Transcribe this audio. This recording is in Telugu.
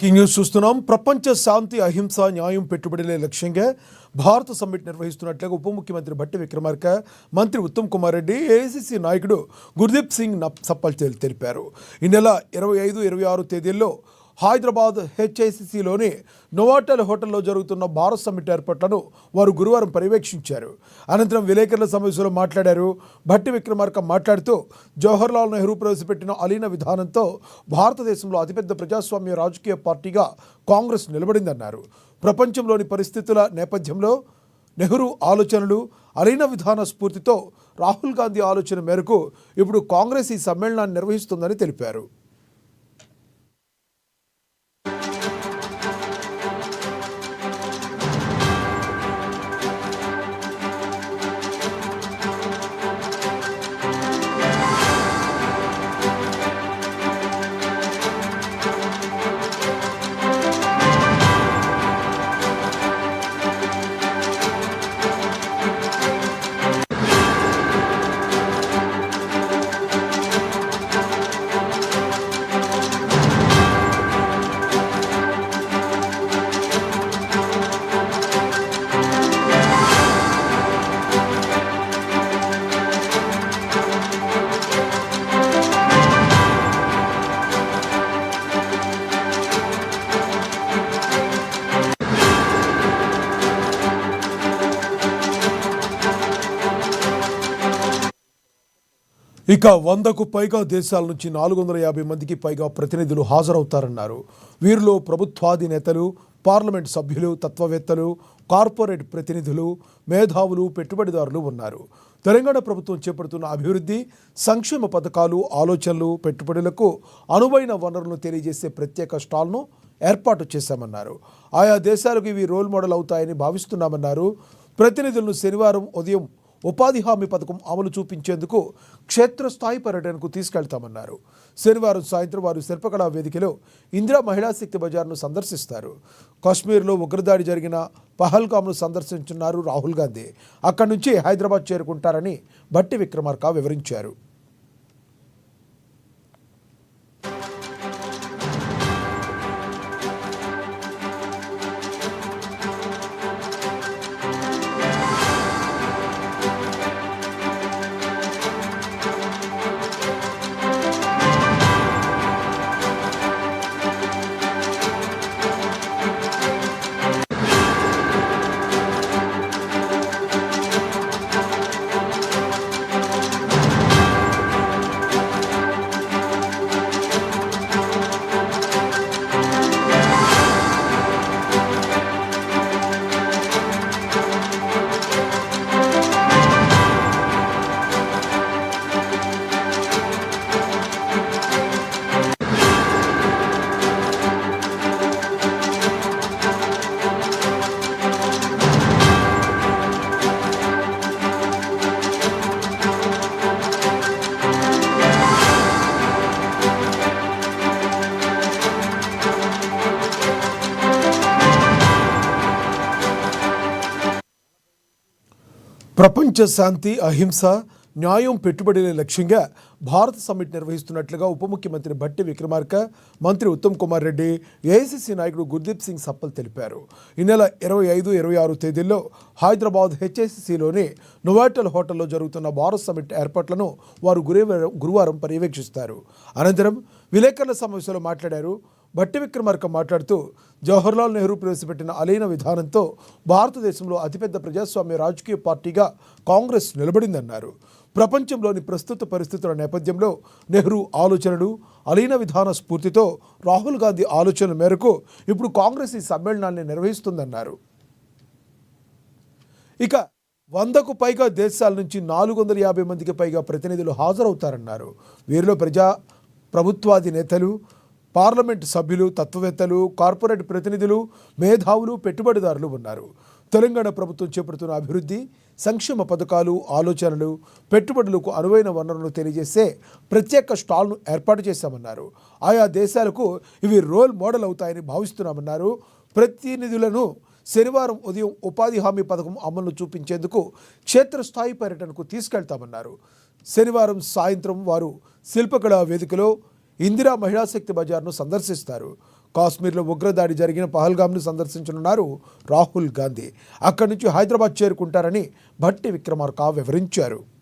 బ్రేకింగ్ న్యూస్ చూస్తున్నాం. ప్రపంచ శాంతి, అహింస, న్యాయం, పెట్టుబడులే లక్ష్యంగా భారత సమ్మిట్ నిర్వహిస్తున్నట్లుగా ఉప ముఖ్యమంత్రి భట్టి విక్రమార్క, మంత్రి ఉత్తమ్ కుమార్ రెడ్డి, ఏఐసిసి నాయకుడు గుర్దీప్ సింగ్ సప్పల్ తెలిపారు. ఈ నెల 25, 26 తేదీల్లో హైదరాబాద్ హెచ్ఐసిసిలోని నోవాటెల్ హోటల్లో జరుగుతున్న భారత్ సమ్మిట్ ఏర్పాట్లను వారు గురువారం పర్యవేక్షించారు. అనంతరం విలేకరుల సమావేశంలో మాట్లాడారు. భట్టి విక్రమార్క మాట్లాడుతూ జవహర్లాల్ నెహ్రూ ప్రవేశపెట్టిన అలీన విధానంతో భారతదేశంలో అతిపెద్ద ప్రజాస్వామ్య రాజకీయ పార్టీగా కాంగ్రెస్ నిలబడిందన్నారు. ప్రపంచంలోని పరిస్థితుల నేపథ్యంలో నెహ్రూ ఆలోచనలు, అలీన విధాన స్ఫూర్తితో రాహుల్ గాంధీ ఆలోచన మేరకు ఇప్పుడు కాంగ్రెస్ ఈ సమ్మేళనాన్ని నిర్వహిస్తుందని తెలిపారు. ఇక 100కు పైగా దేశాల నుంచి 450 మందికి పైగా ప్రతినిధులు హాజరవుతారన్నారు. వీరిలో ప్రభుత్వాధినేతలు, పార్లమెంట్ సభ్యులు, తత్వవేత్తలు, కార్పొరేట్ ప్రతినిధులు, మేధావులు, పెట్టుబడిదారులు ఉన్నారు. తెలంగాణ ప్రభుత్వం చేపడుతున్న అభివృద్ధి, సంక్షేమ పథకాలు, ఆలోచనలు, పెట్టుబడులకు అనువైన వనరులను తెలియజేసే ప్రత్యేక స్టాల్ను ఏర్పాటు చేశామన్నారు. ఆయా దేశాలకు ఇవి రోల్ మోడల్ అవుతాయని భావిస్తున్నామన్నారు. ప్రతినిధులను శనివారం ఉదయం ఉపాధి హామీ పథకం అమలు చూపించేందుకు క్షేత్రస్థాయి పర్యటనకు తీసుకెళ్తామన్నారు. శనివారం సాయంత్రం వారు శిల్పకళా వేదికలో ఇందిరా మహిళా శక్తి బజార్ను సందర్శిస్తారు. కాశ్మీర్లో ఉగ్రదాడి జరిగిన పహల్గామ్ను సందర్శించున్నారు రాహుల్ గాంధీ. అక్కడి నుంచి హైదరాబాద్ చేరుకుంటారని భట్టి విక్రమార్క వివరించారు. ప్రపంచ శాంతి, అహింస, న్యాయం, పెట్టుబడులే లక్ష్యంగా భారత సమ్మిట్ నిర్వహిస్తున్నట్లుగా ఉప ముఖ్యమంత్రి భట్టి విక్రమార్క, మంత్రి ఉత్తమ్ కుమార్ రెడ్డి, ఏఐసిసి నాయకుడు గుర్దీప్ సింగ్ సప్పల్ తెలిపారు. ఈ నెల 25, 26 తేదీల్లో హైదరాబాద్ హెచ్ఐసిసిలోని నోవాటెల్ హోటల్లో జరుగుతున్న భారత్ సమ్మిట్ ఏర్పాట్లను వారు గురువారం పర్యవేక్షిస్తారు. అనంతరం విలేకరుల సమావేశంలో మాట్లాడారు. భట్టి విక్రమార్క మాట్లాడుతూ జవహర్లాల్ నెహ్రూ ప్రవేశపెట్టిన అలీన విధానంతో భారతదేశంలో అతిపెద్ద ప్రజాస్వామ్య రాజకీయ పార్టీగా కాంగ్రెస్ నిలబడిందన్నారు. ప్రపంచంలోని ప్రస్తుత పరిస్థితుల నేపథ్యంలో నెహ్రూ ఆలోచనలు, అలీన విధాన స్ఫూర్తితో రాహుల్ గాంధీ ఆలోచనల మేరకు ఇప్పుడు కాంగ్రెస్ ఈ సమ్మేళనాన్ని నిర్వహిస్తుందన్నారు. ఇక 100కు పైగా దేశాల నుంచి 450 మందికి పైగా ప్రతినిధులు హాజరవుతారన్నారు. వీరిలో ప్రభుత్వాధినేతలు, పార్లమెంటు సభ్యులు, తత్వవేత్తలు, కార్పొరేట్ ప్రతినిధులు, మేధావులు, పెట్టుబడిదారులు ఉన్నారు. తెలంగాణ ప్రభుత్వం చేపడుతున్న అభివృద్ధి, సంక్షేమ పథకాలు, ఆలోచనలు, పెట్టుబడులకు అనువైన వనరులను తెలియజేసే ప్రత్యేక స్టాల్ను ఏర్పాటు చేశామన్నారు. ఆయా దేశాలకు ఇవి రోల్ మోడల్ అవుతాయని భావిస్తున్నామన్నారు. ప్రతినిధులను శనివారం ఉదయం ఉపాధి హామీ పథకం అమలును చూపించేందుకు క్షేత్రస్థాయి పర్యటనకు తీసుకెళ్తామన్నారు. శనివారం సాయంత్రం వారు శిల్పకళా వేదికలో ఇందిరా మహిళా శక్తి బజార్ను సందర్శిస్తారు. కాశ్మీర్లో ఉగ్రదాడి జరిగిన పహల్గామ్ను సందర్శించనున్నారు రాహుల్ గాంధీ. అక్కడి నుంచి హైదరాబాద్ చేరుకుంటారని భట్టి విక్రమార్క వివరించారు.